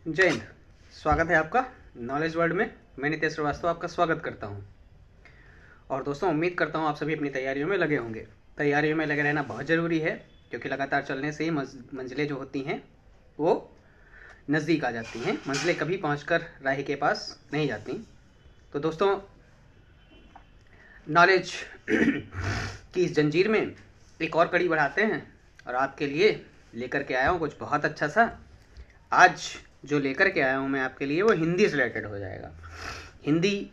जय हिंद। स्वागत है आपका नॉलेज वर्ल्ड में। मैं नितेश श्रीवास्तव आपका स्वागत करता हूं। और दोस्तों, उम्मीद करता हूं आप सभी अपनी तैयारियों में लगे होंगे। तैयारियों में लगे रहना बहुत ज़रूरी है, क्योंकि लगातार चलने से ही मंजिलें जो होती हैं वो नज़दीक आ जाती हैं। मंजिलें कभी पहुंचकर राही के पास नहीं जाती। तो दोस्तों, नॉलेज की इस जंजीर में एक और कड़ी बढ़ाते हैं और आपके लिए लेकर के आया हूँ कुछ बहुत अच्छा सा। आज जो लेकर के आया हूँ मैं आपके लिए वो हिंदी से रिलेटेड हो जाएगा। हिंदी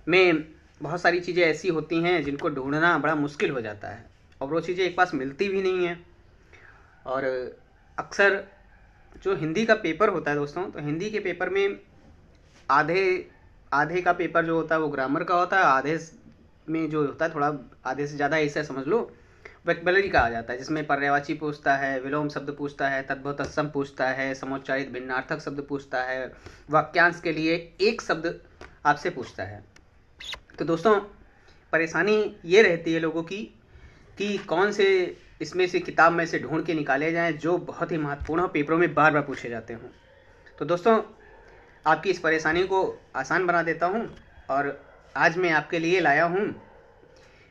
में बहुत सारी चीज़ें ऐसी होती हैं जिनको ढूंढना बड़ा मुश्किल हो जाता है और वो चीज़ें एक पास मिलती भी नहीं हैं। और अक्सर जो हिंदी का पेपर होता है दोस्तों, तो हिंदी के पेपर में आधे का पेपर जो होता है वो ग्रामर का होता है, आधे में जो होता है थोड़ा आधे से ज़्यादा ऐसे समझ लो वोकैबुलरी का आ जाता है, जिसमें पर्यायवाची पूछता है, विलोम शब्द पूछता है, तद्भव तत्सम पूछता है, समुच्चारित भिन्नार्थक शब्द पूछता है, वाक्यांश के लिए एक शब्द आपसे पूछता है। तो दोस्तों, परेशानी ये रहती है लोगों की कि कौन से इसमें से किताब में से ढूंढ के निकाले जाएं जो बहुत ही महत्वपूर्ण हो, पेपरों में बार बार पूछे जाते हों। तो दोस्तों, आपकी इस परेशानी को आसान बना देता हूं और आज मैं आपके लिए लाया हूं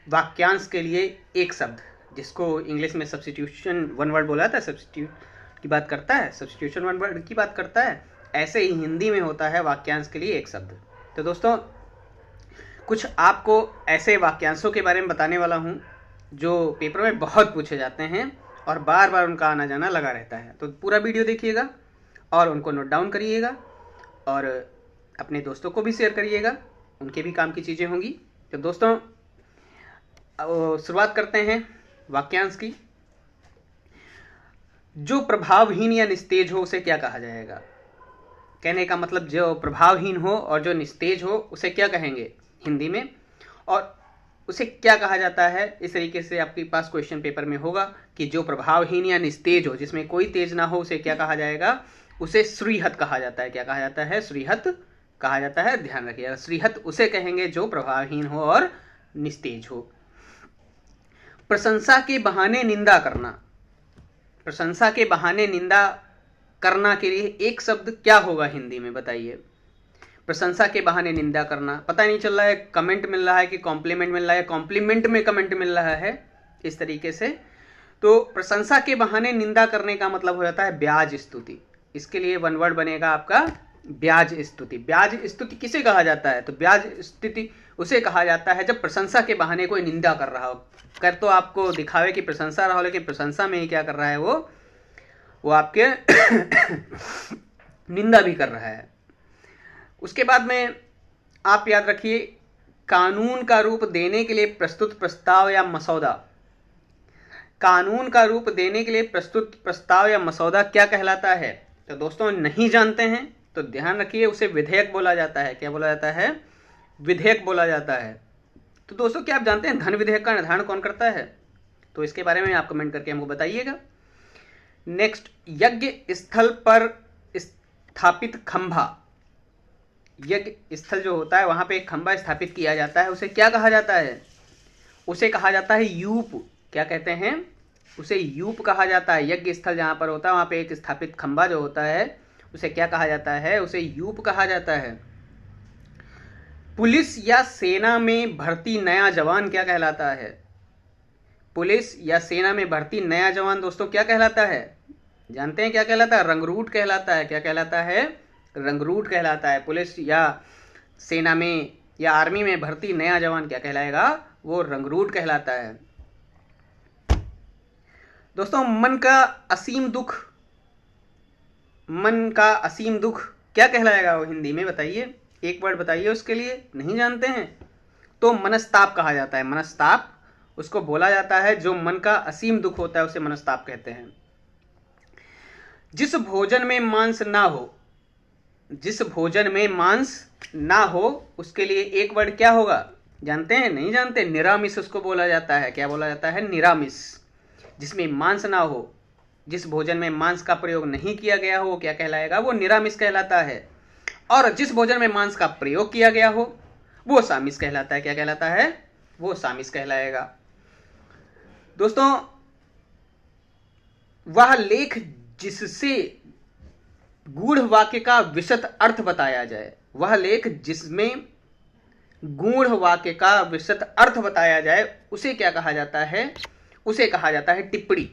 वाक्यांश के लिए एक शब्द, जिसको इंग्लिश में सब्स्टिट्यूशन वन वर्ड बोला था, सब्स्टिट्यूट की बात करता है, सब्स्टिट्यूशन वन वर्ड की बात करता है। ऐसे ही हिंदी में होता है वाक्यांश के लिए एक शब्द। तो दोस्तों, कुछ आपको ऐसे वाक्यांशों के बारे में बताने वाला हूं जो पेपर में बहुत पूछे जाते हैं और बार बार उनका आना जाना लगा रहता है। तो पूरा वीडियो देखिएगा और उनको नोट डाउन करिएगा और अपने दोस्तों को भी शेयर करिएगा, उनके भी काम की चीज़ें होंगी। तो दोस्तों, शुरुआत करते हैं वाक्यांश की। जो प्रभावहीन या निस्तेज हो उसे क्या कहा जाएगा? कहने का मतलब, जो प्रभावहीन हो और जो निस्तेज हो उसे क्या कहेंगे हिंदी में, और उसे क्या कहा जाता है? इस तरीके से आपके पास क्वेश्चन पेपर में होगा कि जो प्रभावहीन या निस्तेज हो, जिसमें कोई तेज ना हो, उसे क्या कहा जाएगा? उसे श्रीहत कहा जाता है। क्या कहा जाता है? श्रीहत कहा जाता है। ध्यान रखिएगा, श्रीहत उसे कहेंगे जो प्रभावहीन हो और निस्तेज हो। प्रशंसा के बहाने निंदा करना। प्रशंसा के बहाने निंदा करना के लिए एक शब्द क्या होगा हिंदी में, बताइए। प्रशंसा के बहाने निंदा करना, पता नहीं चल रहा है कमेंट मिल रहा है कि कॉम्प्लीमेंट मिल रहा है, कॉम्प्लीमेंट में कमेंट मिल रहा है, इस तरीके से। तो प्रशंसा के बहाने निंदा करने का मतलब हो जाता है ब्याज स्तुति। इसके लिए वन वर्ड बनेगा आपका ब्याज स्तुति। ब्याज स्तुति किसे कहा जाता है? तो ब्याज स्तुति उसे कहा जाता है जब प्रशंसा के बहाने कोई निंदा कर रहा हो। कर तो आपको दिखावे की प्रशंसा रहा हो, लेकिन प्रशंसा में ही क्या कर रहा है, वो आपके निंदा भी कर रहा है। उसके बाद में आप याद रखिए, कानून का रूप देने के लिए प्रस्तुत प्रस्ताव या मसौदा। कानून का रूप देने के लिए प्रस्तुत प्रस्ताव या मसौदा क्या कहलाता है? तो दोस्तों, नहीं जानते हैं तो ध्यान रखिए, उसे विधेयक बोला जाता है। क्या बोला जाता है? विधेयक बोला जाता है। तो दोस्तों, क्या आप जानते हैं धन विधेयक का निर्धारण कौन करता है? तो इसके बारे में आप कमेंट करके हमको बताइएगा। नेक्स्ट, यज्ञ स्थल पर स्थापित खंभा। यज्ञ स्थल जो होता है वहां पे एक खंभा स्थापित किया जाता है, उसे क्या कहा जाता है? उसे कहा जाता है यूप। क्या कहते हैं? उसे यूप कहा जाता है। यज्ञ स्थल जहां पर होता है वहां पे एक स्थापित खंभा जो होता है उसे क्या कहा जाता है? उसे यूप कहा जाता है। पुलिस या सेना में भर्ती नया जवान क्या कहलाता है? पुलिस या सेना में भर्ती नया जवान दोस्तों क्या कहलाता है? जानते हैं क्या कहलाता है? रंगरूट कहलाता है। क्या कहलाता है? रंगरूट कहलाता है। पुलिस या सेना में या आर्मी में भर्ती नया जवान क्या कहलाएगा? वो रंगरूट कहलाता है। दोस्तों, मन का असीम दुख क्या कहलाएगा वो हिंदी में, बताइए। एक वर्ड बताइए उसके लिए। नहीं जानते हैं तो मनस्ताप कहा जाता है। मनस्ताप उसको बोला जाता है, जो मन का असीम दुख होता है उसे मनस्ताप कहते हैं। जिस भोजन में मांस ना हो, जिस भोजन में मांस ना हो उसके लिए एक वर्ड क्या होगा? जानते हैं? नहीं जानते? निरामिष उसको बोला जाता है। क्या बोला जाता है? निरामिष। जिसमें मांस ना हो, जिस भोजन में मांस का प्रयोग नहीं किया गया हो, क्या कहलाएगा? वो निरामिष कहलाता है। और जिस भोजन में मांस का प्रयोग किया गया हो वो सामिष कहलाता है। क्या कहलाता है? वो सामिष कहलाएगा। दोस्तों, वह लेख जिससे गूढ़ वाक्य का विशद अर्थ बताया जाए। वह लेख जिसमें गूढ़ वाक्य का विशद अर्थ बताया जाए उसे क्या कहा जाता है? उसे कहा जाता है टिप्पणी।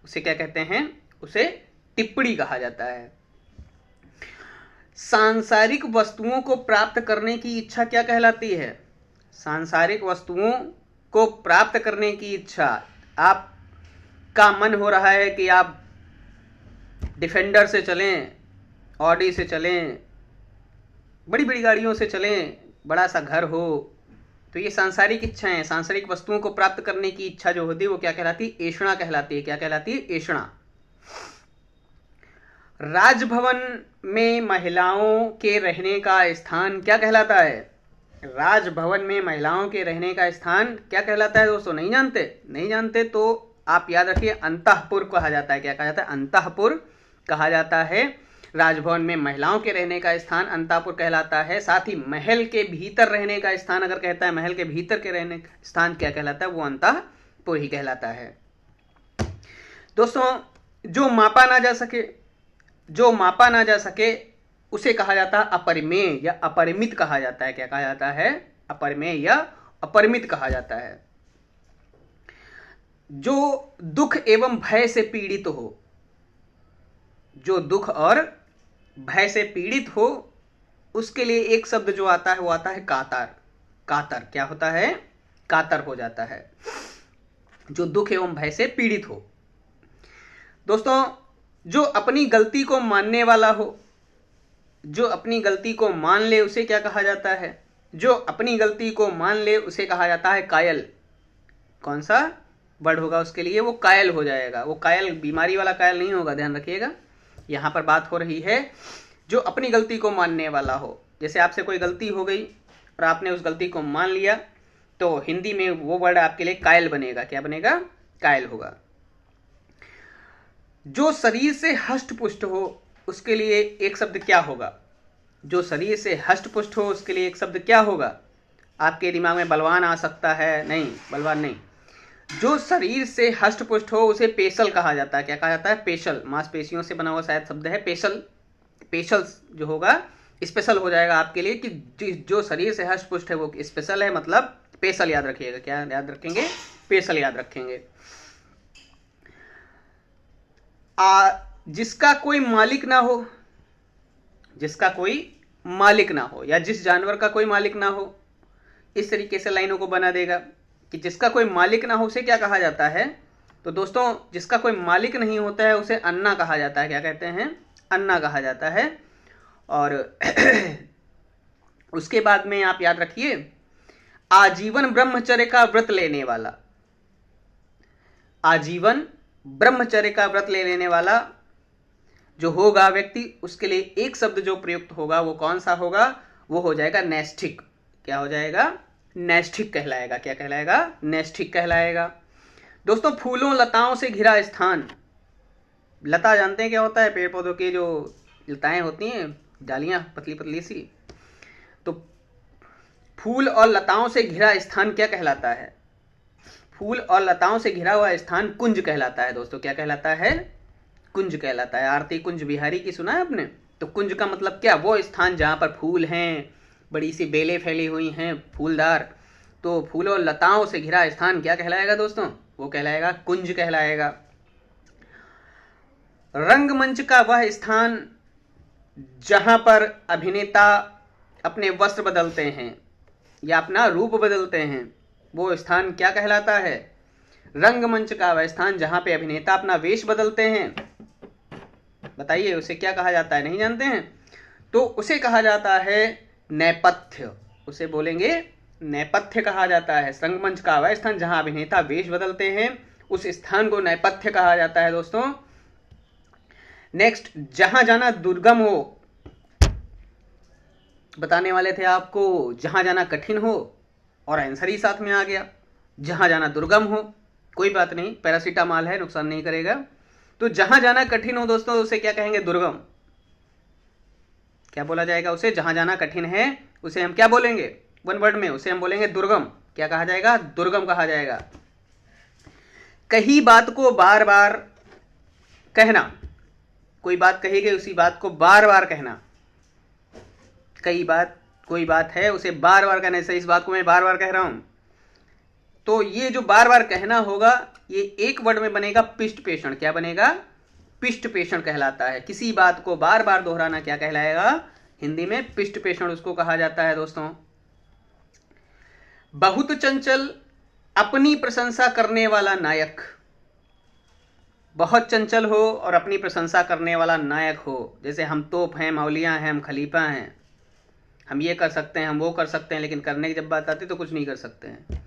उसे क्या कहते हैं? उसे टिप्पणी कहा जाता है। सांसारिक वस्तुओं को प्राप्त करने की इच्छा क्या कहलाती है? सांसारिक वस्तुओं को प्राप्त करने की इच्छा। आपका मन हो रहा है कि आप डिफेंडर से चलें, ऑडी से चलें, बड़ी बड़ी गाड़ियों से चलें, बड़ा सा घर हो, तो ये सांसारिक इच्छाएं, सांसारिक वस्तुओं को प्राप्त करने की इच्छा जो होती है वो क्या कहलाती है? ऐषणा कहलाती है। क्या कहलाती है? ऐषणा। राजभवन में महिलाओं के रहने का स्थान क्या कहलाता है? राजभवन में महिलाओं के रहने का स्थान क्या कहलाता है दोस्तों? नहीं जानते? नहीं जानते तो आप याद रखिए, अंतःपुर कहा जाता है। क्या कहा जाता है? अंतःपुर कहा जाता है। राजभवन में महिलाओं के रहने का स्थान अंतःपुर कहलाता है। साथ ही महल के भीतर रहने का स्थान अगर कहता है, महल के भीतर के रहने का स्थान क्या कहलाता है? वो अंतःपुर ही कहलाता है। दोस्तों, जो मापा ना जा सके, जो मापा ना जा सके उसे कहा जाता है अपरिमेय या अपरिमित कहा जाता है। क्या कहा जाता है? अपरिमेय या अपरिमित कहा जाता है। जो दुख एवं भय से पीड़ित हो, जो दुख और भय से पीड़ित हो, उसके लिए एक शब्द जो आता है वो आता है कातर। कातर क्या होता है? कातर हो जाता है, जो दुख एवं भय से पीड़ित हो। दोस्तों, जो अपनी गलती को मानने वाला हो, जो अपनी गलती को मान ले उसे क्या कहा जाता है? जो अपनी गलती को मान ले उसे कहा जाता है कायल। कौन सा वर्ड होगा उसके लिए? वो कायल हो जाएगा। वो कायल बीमारी वाला कायल नहीं होगा, ध्यान रखिएगा। यहां पर बात हो रही है जो अपनी गलती को मानने वाला हो। जैसे आपसे कोई गलती हो गई और आपने उस गलती को मान लिया, तो हिंदी में वो वर्ड आपके लिए कायल बनेगा। क्या बनेगा? कायल होगा। जो शरीर से हष्ट पुष्ट हो उसके लिए एक शब्द क्या होगा? जो शरीर से हष्ट पुष्ट हो उसके लिए एक शब्द क्या होगा? आपके दिमाग में बलवान आ सकता है। नहीं, बलवान नहीं। जो शरीर से हष्ट पुष्ट हो उसे पेशल कहा जाता है। क्या कहा जाता है? पेशल। मांसपेशियों से बना हुआ शायद शब्द है पेशल। पेशल जो होगा स्पेशल हो जाएगा आपके लिए कि जो शरीर से हष्ट पुष्ट है वो स्पेशल है, मतलब पेशल याद रखिएगा। क्या याद रखेंगे? पेशल याद रखेंगे। जिसका कोई मालिक ना हो, जिसका कोई मालिक ना हो, या जिस जानवर का कोई मालिक ना हो, इस तरीके से लाइनों को बना देगा कि जिसका कोई मालिक ना हो उसे क्या कहा जाता है? तो दोस्तों, जिसका कोई मालिक नहीं होता है उसे अन्ना कहा जाता है। क्या कहते हैं? अन्ना कहा जाता है। और उसके बाद में आप याद रखिए, आजीवन ब्रह्मचर्य का व्रत लेने वाला। आजीवन ब्रह्मचर्य का व्रत ले लेने वाला जो होगा व्यक्ति, उसके लिए एक शब्द जो प्रयुक्त होगा वो कौन सा होगा? वो हो जाएगा नैष्ठिक। क्या हो जाएगा? नैष्ठिक कहलाएगा। क्या कहलाएगा? नैष्ठिक कहलाएगा। दोस्तों, फूलों लताओं से घिरा स्थान। लता जानते हैं क्या होता है? पेड़ पौधों की जो लताएं होती हैं, डालियां पतली पतली सी। तो फूल और लताओं से घिरा स्थान क्या कहलाता है? फूल और लताओं से घिरा हुआ स्थान कुंज कहलाता है। दोस्तों, क्या कहलाता है? कुंज कहलाता है। आरती कुंज बिहारी की सुना है आपने? तो कुंज का मतलब क्या? वो स्थान जहां पर फूल हैं, बड़ी सी बेलें फैली हुई हैं फूलदार, तो फूलों और लताओं से घिरा स्थान क्या कहलाएगा दोस्तों? वो कहलाएगा कुंज कहलाएगा। रंगमंच का वह स्थान जहां पर अभिनेता अपने वस्त्र बदलते हैं या अपना रूप बदलते हैं, वो स्थान क्या कहलाता है? रंगमंच का वह स्थान जहां पे अभिनेता अपना वेश बदलते हैं, बताइए उसे क्या कहा जाता है? नहीं जानते हैं? तो उसे कहा जाता है नेपथ्य। उसे बोलेंगे नेपथ्य कहा जाता है। रंगमंच का वह स्थान जहां अभिनेता वेश बदलते हैं, उस स्थान को नेपथ्य कहा जाता है दोस्तों। नेक्स्ट, जहां जाना दुर्गम हो, बताने वाले थे आपको जहां जाना कठिन हो, और आंसर ही साथ में आ गया। जहां जाना दुर्गम हो, कोई बात नहीं, पैरासीटामॉल है, नुकसान नहीं करेगा। तो जहां जाना कठिन हो दोस्तों, उसे क्या कहेंगे? दुर्गम। क्या बोला जाएगा उसे? जहां जाना कठिन है उसे हम क्या बोलेंगे? वन वर्ड में उसे हम बोलेंगे दुर्गम। क्या कहा जाएगा? दुर्गम कहा जाएगा। कही बात को बार बार कहना, कोई बात कही गई उसी बात को बार बार कहना, कोई बात है उसे बार बार कहना। जैसे इस बात को मैं बार बार कह रहा हूं, तो ये जो बार बार कहना होगा ये एक वर्ड में बनेगा पिष्ट पेषण। क्या बनेगा? पिष्ट पेषण कहलाता है। किसी बात को बार बार दोहराना क्या कहलाएगा? हिंदी में पिष्ट पेषण उसको कहा जाता है दोस्तों। बहुत चंचल, अपनी प्रशंसा करने वाला नायक। बहुत चंचल हो और अपनी प्रशंसा करने वाला नायक हो। जैसे हम तोप हैं, मौलिया हैं, हम खलीफा हैं, हम ये कर सकते हैं, हम वो कर सकते हैं, लेकिन करने की जब बात आती है तो कुछ नहीं कर सकते हैं।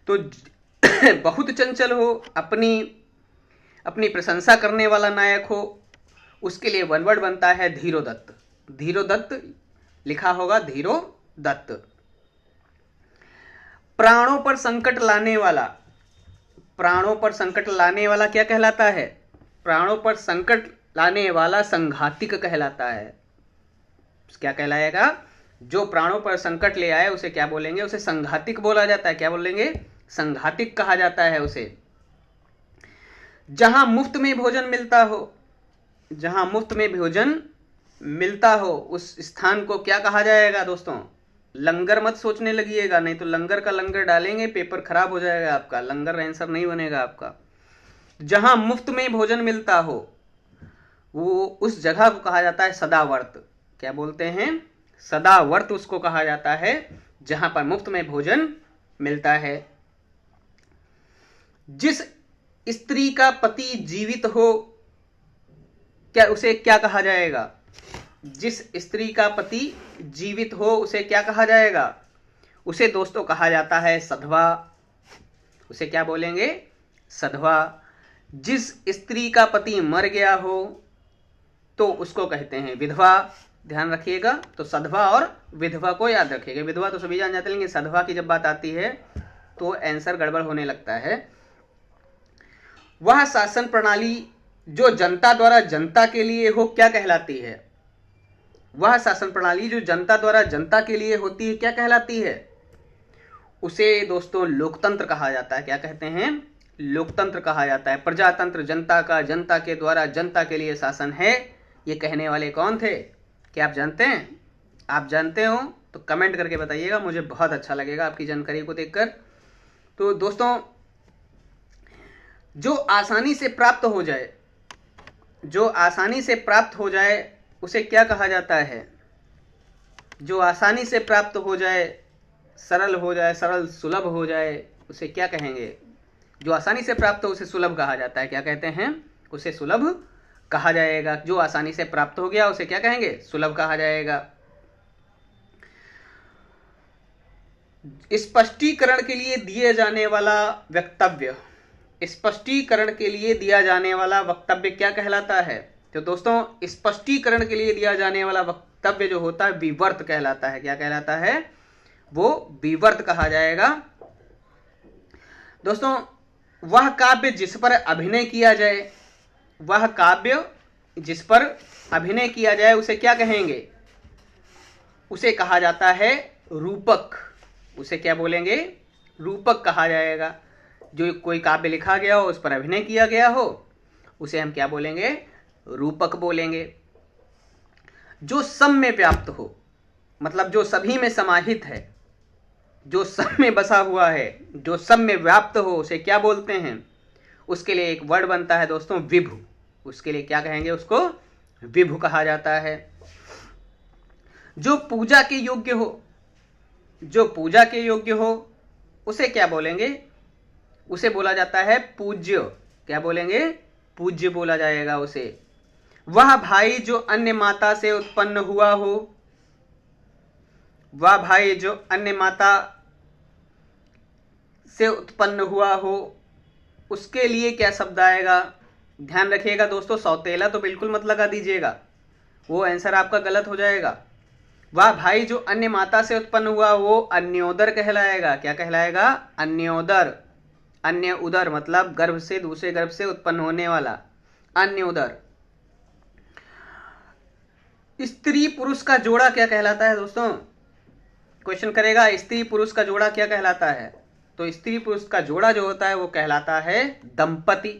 तो बहुत चंचल हो, अपनी प्रशंसा करने वाला नायक हो, उसके लिए वन वर्ड बनता है धीरोदत्त। धीरोदत्त लिखा होगा धीरोदत्त। प्राणों पर संकट लाने वाला, प्राणों पर संकट लाने वाला क्या कहलाता है? प्राणों पर संकट लाने वाला संघातिक कहलाता है। क्या कहलाएगा? जो प्राणों पर संकट ले आए उसे क्या बोलेंगे? उसे संघातिक बोला जाता है। क्या बोलेंगे? संघातिक कहा जाता है उसे। जहां मुफ्त में भोजन मिलता हो, जहां मुफ्त में भोजन मिलता हो उस स्थान को क्या कहा जाएगा दोस्तों? लंगर मत सोचने लगिएगा, नहीं तो लंगर का लंगर डालेंगे पेपर खराब हो जाएगा आपका, लंगर आंसर नहीं बनेगा आपका। जहां मुफ्त में भोजन मिलता हो वो उस जगह को कहा जाता है सदावर्त। क्या बोलते हैं? सदावर्त उसको कहा जाता है जहां पर मुफ्त में भोजन मिलता है। जिस स्त्री का पति जीवित हो, क्या उसे क्या कहा जाएगा? जिस स्त्री का पति जीवित हो उसे क्या कहा जाएगा? उसे दोस्तों कहा जाता है सधवा। उसे क्या बोलेंगे? सधवा। जिस स्त्री का पति मर गया हो तो उसको कहते हैं विधवा। ध्यान रखिएगा, तो सधवा और विधवा को याद रखिएगा। विधवा तो सभी जान जाते हैं, लेकिन सधवा की जब बात आती है तो आंसर गड़बड़ होने लगता है। वह शासन प्रणाली जो जनता द्वारा जनता के लिए हो क्या कहलाती है? वह शासन प्रणाली जो जनता द्वारा जनता के लिए होती है क्या कहलाती है? उसे दोस्तों लोकतंत्र कहा जाता है। क्या कहते हैं? लोकतंत्र कहा जाता है। प्रजातंत्र जनता का, जनता के द्वारा जनता के लिए शासन है, ये कहने वाले कौन थे? क्या आप जानते हैं? आप जानते हो तो कमेंट करके बताइएगा, मुझे बहुत अच्छा लगेगा आपकी जानकारी को देखकर। तो दोस्तों जो आसानी से प्राप्त हो जाए, जो आसानी से प्राप्त हो जाए उसे क्या कहा जाता है? जो आसानी से प्राप्त हो जाए, सरल हो जाए, सरल सुलभ हो जाए, उसे क्या कहेंगे? जो आसानी से प्राप्त हो उसे सुलभ कहा जाता है। क्या कहते हैं? उसे सुलभ कहा जाएगा। जो आसानी से प्राप्त हो गया उसे क्या कहेंगे? सुलभ कहा जाएगा। स्पष्टीकरण के लिए दिए जाने वाला वक्तव्य, स्पष्टीकरण के लिए दिया जाने वाला वक्तव्य क्या कहलाता है? तो दोस्तों स्पष्टीकरण के लिए दिया जाने वाला वक्तव्य जो होता है विवर्त कहलाता है। क्या कहलाता है? वो विवर्त कहा जाएगा। दोस्तों वह काव्य जिस पर अभिनय किया जाए, वह काव्य जिस पर अभिनय किया जाए उसे क्या कहेंगे? उसे कहा जाता है रूपक। उसे क्या बोलेंगे? रूपक कहा जाएगा। जो कोई काव्य लिखा गया हो, उस पर अभिनय किया गया हो, उसे हम क्या बोलेंगे? रूपक बोलेंगे। जो सब में व्याप्त हो, मतलब जो सभी में समाहित है, जो सब में बसा हुआ है, जो सब में व्याप्त हो, उसे क्या बोलते हैं? उसके लिए एक वर्ड बनता है दोस्तों विभु। उसके लिए क्या कहेंगे? उसको विभु कहा जाता है। जो पूजा के योग्य हो, जो पूजा के योग्य हो उसे क्या बोलेंगे? उसे बोला जाता है पूज्य। क्या बोलेंगे? पूज्य बोला जाएगा उसे। वह भाई जो अन्य माता से उत्पन्न हुआ हो, वह भाई जो अन्य माता से उत्पन्न हुआ हो उसके लिए क्या शब्द आएगा? ध्यान रखिएगा दोस्तों, सौतेला तो बिल्कुल मत लगा दीजिएगा, वो आंसर आपका गलत हो जाएगा। वह भाई जो अन्य माता से उत्पन्न हुआ वो अन्योदर कहलाएगा। क्या कहलाएगा? अन्योदर। अन्य उदर मतलब गर्भ से, दूसरे गर्भ से उत्पन्न होने वाला, अन्य उदर। स्त्री पुरुष का जोड़ा क्या कहलाता है दोस्तों? क्वेश्चन करेगा स्त्री पुरुष का जोड़ा क्या कहलाता है? तो स्त्री पुरुष का जोड़ा जो होता है वो कहलाता है दंपति।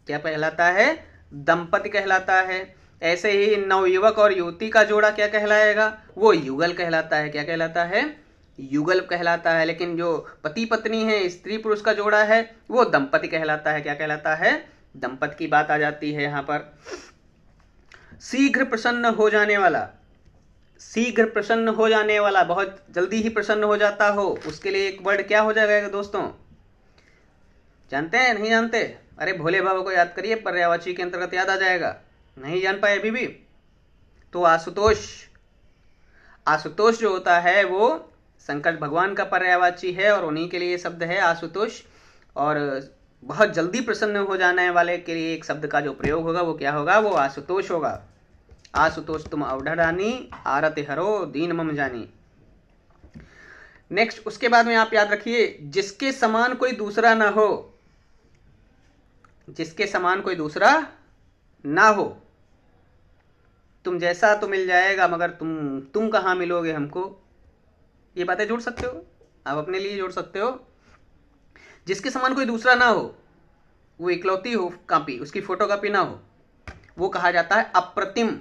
क्या कहलाता है? दंपति कहलाता है। ऐसे ही नवयुवक और युवती का जोड़ा क्या कहलाएगा? वो युगल कहलाता है। क्या कहलाता है? युगल कहलाता है। लेकिन जो पति पत्नी है, स्त्री पुरुष का जोड़ा है, वो दंपति कहलाता है। क्या कहलाता है? दंपति की बात आ जाती है यहाँ पर। शीघ्र प्रसन्न हो जाने वाला, शीघ्र प्रसन्न हो जाने वाला, बहुत जल्दी ही प्रसन्न हो जाता हो, उसके लिए एक वर्ड क्या हो जाएगा दोस्तों? जानते हैं? नहीं जानते? अरे भोले बाबा को याद करिए, पर्यायवाची के अंतर्गत याद आ जाएगा। नहीं जान पाए अभी भी? तो आशुतोष, आशुतोष जो होता है वो शंकर भगवान का पर्यायवाची है और उन्हीं के लिए शब्द है आशुतोष। और बहुत जल्दी प्रसन्न हो जाने वाले के लिए एक शब्द का जो प्रयोग होगा वो क्या होगा? वो आशुतोष होगा। आशुतोष तुम अवढरानी, आरति हरो दीन मम जानी। नेक्स्ट, उसके बाद में आप याद रखिए, जिसके समान कोई दूसरा ना हो, जिसके समान कोई दूसरा ना हो। तुम जैसा तो मिल जाएगा मगर तुम कहाँ मिलोगे हमको? ये बातें जोड़ सकते हो, आप अपने लिए जोड़ सकते हो। जिसके समान कोई दूसरा ना हो, वो इकलौती हो कॉपी, उसकी फोटो कॉपी ना हो, वो कहा जाता है अप्रतिम।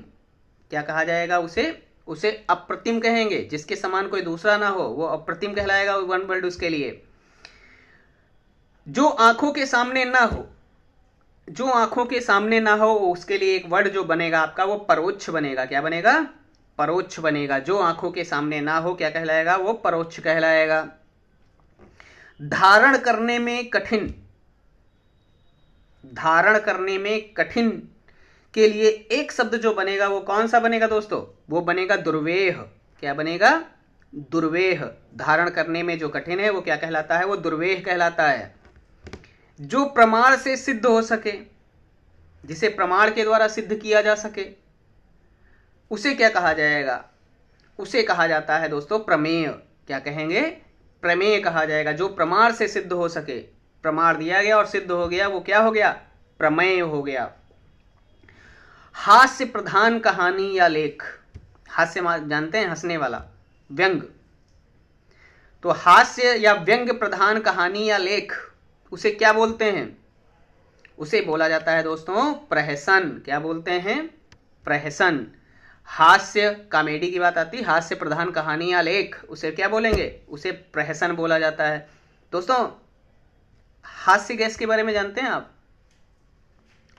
क्या कहा जाएगा उसे? उसे अप्रतिम कहेंगे। जिसके समान कोई दूसरा ना हो वो अप्रतिम कहलाएगा, वन वर्ड उसके लिए। जो आंखों के सामने ना हो, जो आंखों के सामने ना हो, उसके लिए एक वर्ड जो बनेगा आपका वो परोक्ष बनेगा। क्या बनेगा? परोक्ष बनेगा। जो आंखों के सामने ना हो क्या कहलाएगा? वो परोक्ष कहलाएगा। धारण करने में कठिन, धारण करने में कठिन के लिए एक शब्द जो बनेगा वो कौन सा बनेगा दोस्तों? वो बनेगा दुर्वेह। क्या बनेगा? दुर्वेह। धारण करने में जो कठिन है वो क्या कहलाता है? वो दुर्वेह कहलाता है। जो प्रमाण से सिद्ध हो सके, जिसे प्रमाण के द्वारा सिद्ध किया जा सके, उसे क्या कहा जाएगा? उसे कहा जाता है दोस्तों प्रमेय। क्या कहेंगे? प्रमेय कहा जाएगा। जो प्रमाण से सिद्ध हो सके, प्रमाण दिया गया और सिद्ध हो गया, वो क्या हो गया? प्रमेय हो गया। हास्य प्रधान कहानी या लेख, हास्य जानते हैं? हंसने वाला, व्यंग। तो हास्य या व्यंग प्रधान कहानी या लेख, उसे क्या बोलते हैं? उसे बोला जाता है दोस्तों प्रहसन। क्या बोलते हैं? प्रहसन। हास्य, कॉमेडी की बात आती है, हास्य प्रधान कहानी या लेख, उसे क्या बोलेंगे? उसे प्रहसन बोला जाता है। दोस्तों, हास्य गैस के बारे में जानते हैं आप?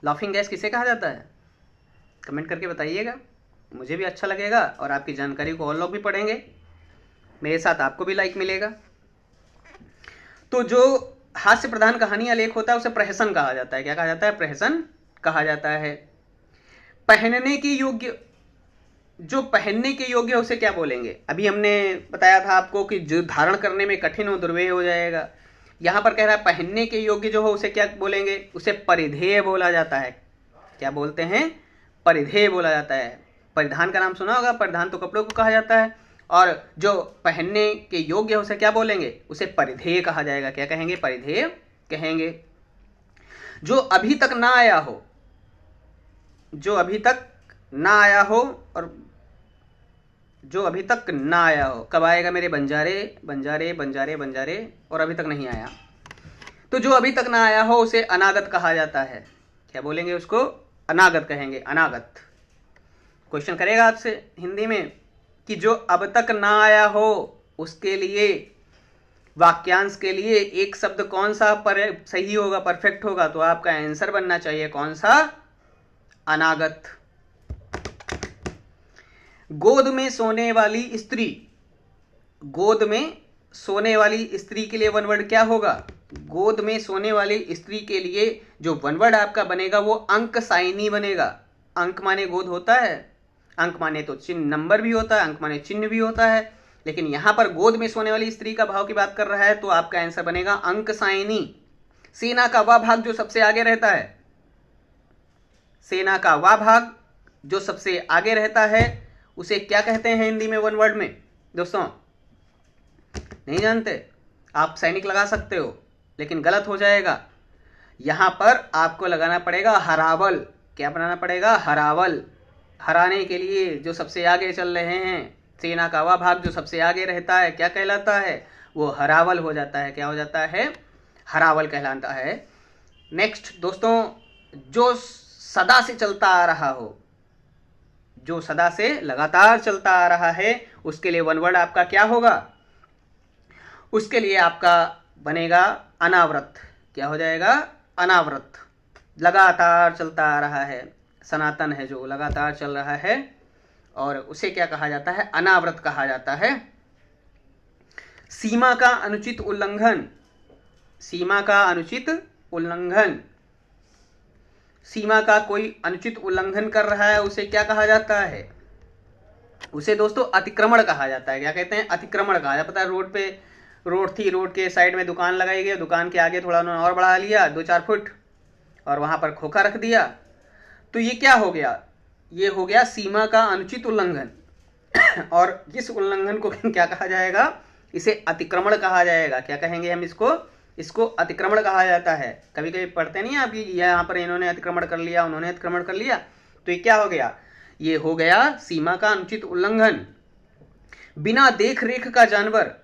लाफिंग गैस किसे कहा जाता है? कमेंट करके बताइएगा, मुझे भी अच्छा लगेगा और आपकी जानकारी को और लोग भी पढ़ेंगे, मेरे साथ आपको भी लाइक मिलेगा। तो जो हास्य प्रधान कहानी या लेख होता है उसे प्रहसन कहा जाता है। क्या कहा जाता है? प्रहसन कहा जाता है। पहनने के योग्य, जो पहनने के योग्य उसे क्या बोलेंगे? अभी हमने बताया था आपको कि जो धारण करने में कठिन हो दुर्वेह हो जाएगा। यहां पर कह रहा है पहनने के योग्य जो हो उसे क्या बोलेंगे? उसे परिधेय बोला जाता है। क्या बोलते हैं? परिधेय बोला जाता है। परिधान का नाम सुना होगा, परिधान तो कपड़ों को कहा जाता है, और जो पहनने के योग्य है उसे क्या बोलेंगे? उसे परिधेय कहा जाएगा। क्या कहेंगे? परिधेय कहेंगे। जो अभी तक ना आया हो, जो अभी तक ना आया हो, और जो अभी तक ना आया हो, कब आएगा मेरे बंजारे? बंजारे बंजारे बंजारे, और अभी तक नहीं आया। तो जो अभी तक ना आया हो उसे अनागत कहा जाता है। क्या बोलेंगे उसको? अनागत कहेंगे, अनागत। क्वेश्चन करेगा आपसे हिंदी में कि जो अब तक ना आया हो उसके लिए, वाक्यांश के लिए एक शब्द कौन सा सही होगा, परफेक्ट होगा? तो आपका आंसर बनना चाहिए कौन सा? अनागत। गोद में सोने वाली स्त्री, गोद में सोने वाली स्त्री के लिए वन वर्ड क्या होगा? गोद में सोने वाली स्त्री के लिए जो वन वर्ड आपका बनेगा वो अंक साइनी बनेगा। अंक माने गोद होता है, अंक माने तो चिन्ह नंबर भी होता है, अंक माने चिन्ह भी होता है, लेकिन यहां पर गोद में सोने वाली स्त्री का भाव की बात कर रहा है तो आपका आंसर बनेगा अंक साइनी। सेना का वह भाग जो सबसे आगे रहता है, सेना का वह भाग जो सबसे आगे रहता है उसे क्या कहते हैं हिंदी में वन वर्ड में? दोस्तों नहीं जानते? आप सैनिक लगा सकते हो लेकिन गलत हो जाएगा। यहां पर आपको लगाना पड़ेगा हरावल। क्या बनाना पड़ेगा? हरावल। हराने के लिए जो सबसे आगे चल रहे हैं, सेना का वह भाग जो सबसे आगे रहता है क्या कहलाता है? वो हरावल हो जाता है। क्या हो जाता है? हरावल कहलाता है। नेक्स्ट दोस्तों, जो सदा से चलता आ रहा हो, जो सदा से लगातार चलता आ रहा है, उसके लिए वन वर्ड आपका क्या होगा? उसके लिए आपका बनेगा अनावृत। क्या हो जाएगा? अनावृत। लगातार चलता आ रहा है, सनातन है, जो लगातार चल रहा है, और उसे क्या कहा जाता है? अनावृत कहा जाता है। सीमा का अनुचित उल्लंघन, सीमा का अनुचित उल्लंघन, सीमा का कोई अनुचित उल्लंघन कर रहा है, उसे क्या कहा जाता है? उसे दोस्तों अतिक्रमण कहा जाता है। क्या कहते हैं? अतिक्रमण कहा जाता है। पता है, रोड पे रोड थी, रोड के साइड में दुकान लगाई गई, दुकान के आगे थोड़ा उन्होंने और बढ़ा लिया 2-4 फुट, और वहां पर खोखा रख दिया, तो ये क्या हो गया? ये हो गया सीमा का अनुचित उल्लंघन। और इस उल्लंघन को क्या कहा जाएगा? इसे अतिक्रमण कहा जाएगा। क्या कहेंगे हम इसको? इसको अतिक्रमण कहा जाता है। कभी कभी पढ़ते नहीं आप कि यहाँ पर इन्होंने अतिक्रमण कर लिया, उन्होंने अतिक्रमण कर लिया, तो ये क्या हो गया? ये हो गया सीमा का अनुचित उल्लंघन। बिना देख रेख का जानवर,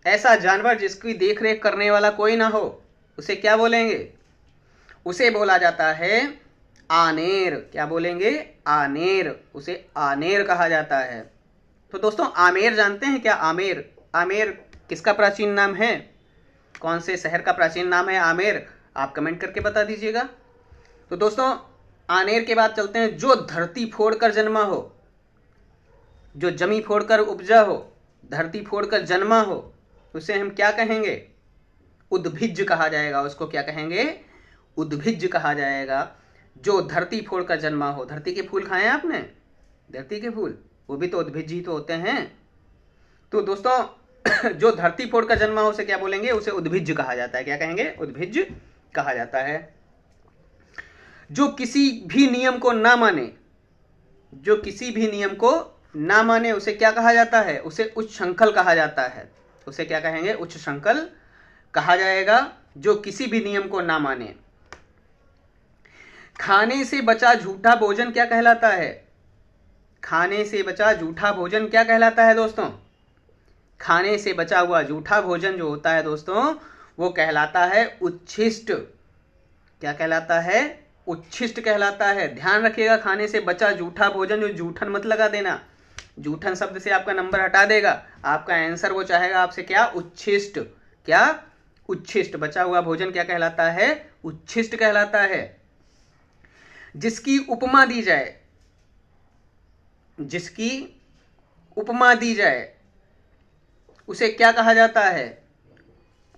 ऐसा जानवर जिसकी देख रेख करने वाला कोई ना हो, उसे क्या बोलेंगे? उसे बोला जाता है आनेर। क्या बोलेंगे? आनेर। उसे आनेर कहा जाता है। तो दोस्तों आमेर जानते हैं क्या? आमेर, आमेर किसका प्राचीन नाम है? कौन से शहर का प्राचीन नाम है आमेर? आप कमेंट करके बता दीजिएगा। तो दोस्तों आनेर के बाद चलते हैं, जो धरती फोड़कर जन्मा हो, जो जमी फोड़कर उपजा हो, धरती फोड़कर जन्मा हो, उसे हम क्या कहेंगे? उद्भिज कहा जाएगा। उसको क्या कहेंगे? उद्भिज कहा जाएगा। जो धरती फोड़कर जन्मा हो। धरती के फूल खाए हैं आपने? धरती के फूल, वो भी तो उद्भिज ही तो होते हैं। तो दोस्तों जो धरती फोड़कर जन्मा हो, उसे क्या बोलेंगे? उसे उद्भिज कहा जाता है। क्या कहेंगे? उद्भिज कहा जाता है। जो किसी भी नियम को ना माने, जो किसी भी नियम को ना माने, उसे क्या कहा जाता है? उसे उच्छृंखल कहा जाता है। उसे क्या कहेंगे? उच्छृंखल कहा जाएगा, जो किसी भी नियम को ना माने। खाने से बचा झूठा भोजन क्या कहलाता है? खाने से बचा झूठा भोजन क्या कहलाता है दोस्तों? खाने से बचा हुआ झूठा भोजन जो होता है दोस्तों, वो कहलाता है उच्छिष्ट। क्या कहलाता है? उच्छिष्ट कहलाता है। ध्यान रखिएगा, खाने से बचा झूठा भोजन, जो जूठन मत लगा देना, जूठन शब्द से आपका नंबर हटा देगा। आपका आंसर वो चाहेगा आपसे क्या? उच्छिष्ट। क्या? उच्छिष्ट। बचा हुआ भोजन क्या कहलाता है? उच्छिष्ट कहलाता है। जिसकी उपमा दी जाए, जिसकी उपमा दी जाए, उसे क्या कहा जाता है?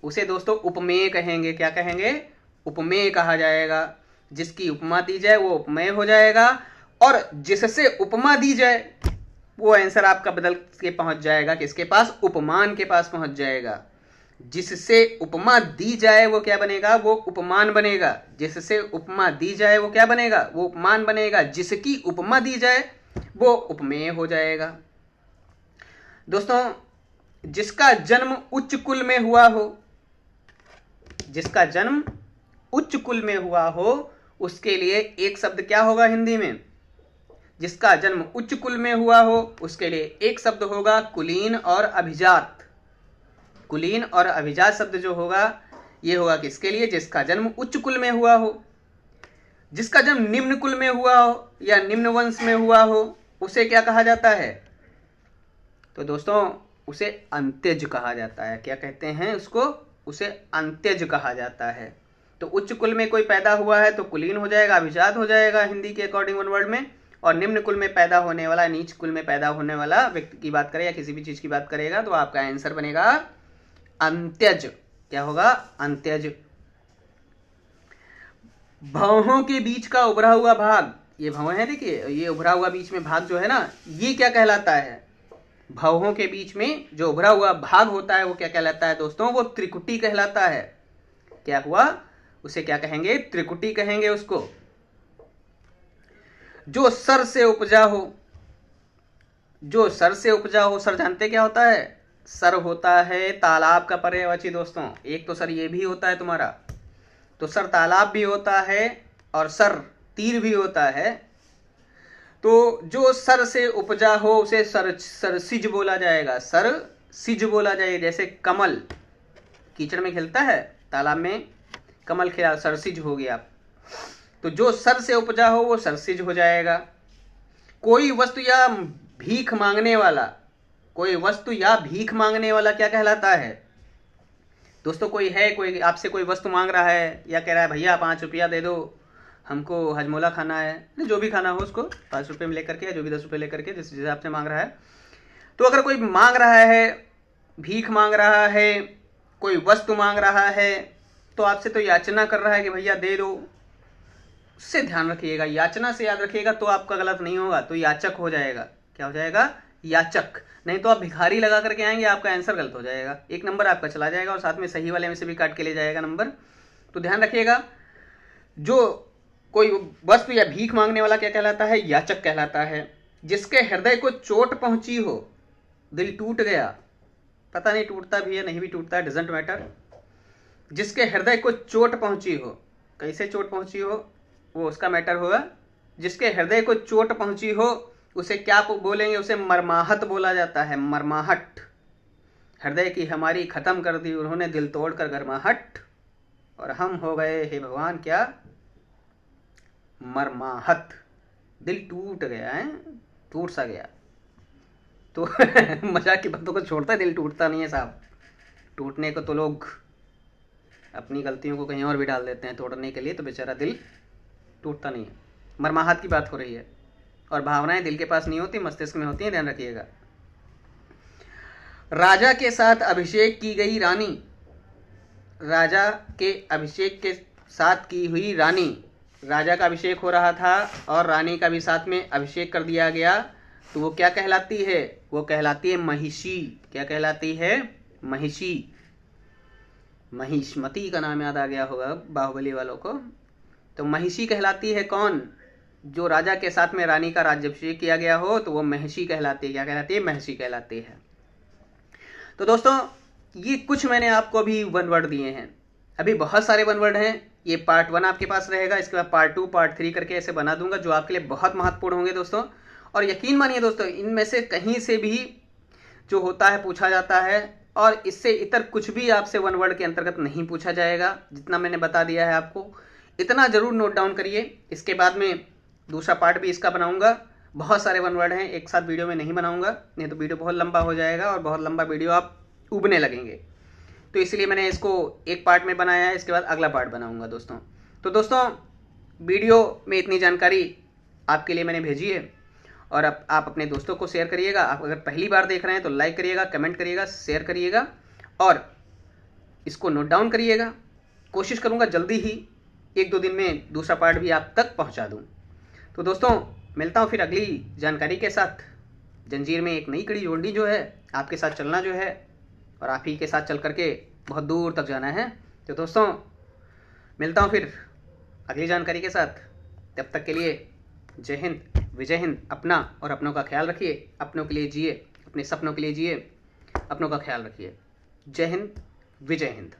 उसे दोस्तों उपमेय कहेंगे। क्या कहेंगे? उपमेय कहा जाएगा। जिसकी उपमा दी जाए वो उपमेय हो जाएगा, और जिससे उपमा दी जाए वो आंसर आपका बदल के पहुंच जाएगा किसके पास? उपमान के पास पहुंच जाएगा। जिससे उपमा दी जाए वो क्या बनेगा? वो उपमान बनेगा। जिससे उपमा दी जाए वो क्या बनेगा? वो उपमान बनेगा। जिसकी उपमा दी जाए वो उपमेय हो जाएगा। दोस्तों जिसका जन्म उच्च कुल में हुआ हो, जिसका जन्म उच्च कुल में हुआ हो, उसके लिए एक शब्द क्या होगा हिंदी में? जिसका जन्म उच्च कुल में हुआ हो, उसके लिए एक शब्द होगा कुलीन और अभिजात। कुलीन और अभिजात शब्द जो होगा, ये होगा किसके लिए? जिसका जन्म उच्च कुल में हुआ हो। जिसका जन्म निम्न कुल में हुआ हो या निम्न वंश में हुआ हो, उसे क्या कहा जाता है? तो दोस्तों उसे अंत्यज कहा जाता है। क्या कहते हैं उसको? उसे अंत्यज कहा जाता है। तो उच्च कुल में कोई पैदा हुआ है तो कुलीन हो जाएगा, अभिजात हो जाएगा हिंदी के अकॉर्डिंग वन वर्ड में। और निम्न कुल में पैदा होने वाला, नीच कुल में पैदा होने वाला व्यक्ति की बात करें या किसी भी चीज की बात करेगा, तो आपका आंसर बनेगा अंत्यज। क्या होगा? अंत्यज। भौहों के बीच का उभरा हुआ भाग, ये भौं है, देखिए ये उभरा हुआ बीच में भाग जो है ना, ये क्या कहलाता है? भौहों के बीच में जो उभरा हुआ भाग होता है वो क्या कहलाता है दोस्तों? वो त्रिकुटी कहलाता है। क्या हुआ? उसे क्या कहेंगे? त्रिकुटी कहेंगे उसको। जो सर से उपजा हो, जो सर से उपजा हो, सर जानते क्या होता है? सर होता है तालाब का पर्यायवाची दोस्तों। एक तो सर ये भी होता है तुम्हारा, तो सर तालाब भी होता है और सर तीर भी होता है। तो जो सर से उपजा हो उसे सरसिज बोला जाएगा। सरसिज बोला जाएगा। जैसे कमल कीचड़ में खिलता है, तालाब में कमल खिला, सरसिज हो गया। तो जो सर से उपजा हो वो सरसिज हो जाएगा। कोई वस्तु या भीख मांगने वाला, कोई वस्तु या भीख मांगने वाला क्या कहलाता है दोस्तों? कोई आपसे कोई वस्तु मांग रहा है या कह रहा है भैया 5 रुपया दे दो, हमको हजमोला खाना है, जो भी खाना हो उसको 5 रुपये में लेकर के, या जो भी 10 रुपये लेकर के, जिस हिसाब से मांग रहा है। तो अगर कोई मांग रहा है, भीख मांग रहा है, कोई वस्तु मांग रहा है, तो आपसे तो याचना कर रहा है कि भैया दे दो, उससे ध्यान रखिएगा। याचना से याद रखिएगा तो आपका गलत नहीं होगा, तो याचक हो जाएगा। क्या हो जाएगा? याचक। नहीं तो आप भिखारी लगा करके आएंगे, आपका आंसर गलत हो जाएगा, 1 नंबर आपका चला जाएगा और साथ में सही वाले में से भी काट के ले जाएगा नंबर। तो ध्यान रखिएगा, जो कोई वस्तु या भीख मांगने वाला क्या कहलाता है? याचक कहलाता है। जिसके हृदय को चोट पहुंची हो, दिल टूट गया, पता नहीं टूटता भी है नहीं भी टूटता है, डजंट मैटर। जिसके हृदय को चोट पहुंची हो, कैसे चोट पहुंची हो वो उसका मैटर होगा। जिसके हृदय को चोट पहुंची हो उसे क्या बोलेंगे? उसे मरमाहत बोला जाता है, मरमाहट। हृदय की हमारी खत्म कर दी उन्होंने, दिल तोड़कर गरमाहट, और हम हो गए हे भगवान क्या? मरमाहत। दिल टूट गया है, टूट सा गया। तो मजाक की बातों को छोड़ता है, दिल टूटता नहीं है साहब। टूटने को तो लोग अपनी गलतियों को कहीं और भी डाल देते हैं तोड़ने के लिए, तो बेचारा दिल टूटता नहीं है। मरमाहत की बात हो रही है, और भावनाएं दिल के पास नहीं होती, मस्तिष्क में होती हैं, ध्यान रखिएगा। राजा के साथ अभिषेक की गई रानी, राजा के अभिषेक के साथ की हुई रानी, राजा का अभिषेक हो रहा था और रानी का भी साथ में अभिषेक कर दिया गया, तो वो क्या कहलाती है? वो कहलाती है महिषी। क्या कहलाती है? महिषी। महिष्मती का नाम याद आ गया होगा बाहुबली वालों को। तो महिषी कहलाती है कौन? जो राजा के साथ में रानी का राज्याभिषेक किया गया हो, तो वो महिषी कहलाती है। क्या कहलाती है? महिषी कहलाती है। तो दोस्तों, ये कुछ मैंने आपको अभी 1 वर्ड दिए हैं, अभी बहुत सारे 1 वर्ड हैं। ये पार्ट 1 आपके पास रहेगा, इसके बाद पार्ट 2, पार्ट 3 करके ऐसे बना दूंगा, जो आपके लिए बहुत महत्वपूर्ण होंगे दोस्तों। और यकीन मानिए दोस्तों, इनमें से कहीं से भी जो होता है पूछा जाता है, और इससे इतर कुछ भी आपसे 1 वर्ड के अंतर्गत नहीं पूछा जाएगा। जितना मैंने बता दिया है आपको, इतना जरूर नोट डाउन करिए। इसके बाद में दूसरा पार्ट भी इसका बनाऊंगा। बहुत सारे 1 वर्ड हैं, एक साथ वीडियो में नहीं बनाऊंगा, नहीं तो वीडियो बहुत लंबा हो जाएगा और बहुत लंबा वीडियो आप उबने लगेंगे। तो इसलिए मैंने इसको एक पार्ट में बनाया है, इसके बाद अगला पार्ट बनाऊंगा दोस्तों। तो दोस्तों, वीडियो में इतनी जानकारी आपके लिए मैंने भेजी है, और अब आप अपने दोस्तों को शेयर करिएगा। आप अगर पहली बार देख रहे हैं तो लाइक करिएगा, कमेंट करिएगा, शेयर करिएगा, और इसको नोट डाउन करिएगा। कोशिश करूँगा जल्दी ही 1-2 दिन में दूसरा पार्ट भी आप तक पहुँचा दूँ। तो दोस्तों, मिलता हूँ फिर अगली जानकारी के साथ। जंजीर में एक नई कड़ी जोड़नी जो है, आपके साथ चलना जो है, और आप ही के साथ चल करके बहुत दूर तक जाना है। तो दोस्तों, मिलता हूँ फिर अगली जानकारी के साथ। तब तक के लिए जय हिंद, विजय हिंद। अपना और अपनों का ख्याल रखिए, अपनों के लिए जिए, अपने सपनों के लिए जिए, अपनों का ख्याल रखिए। जय हिंद, विजय हिंद।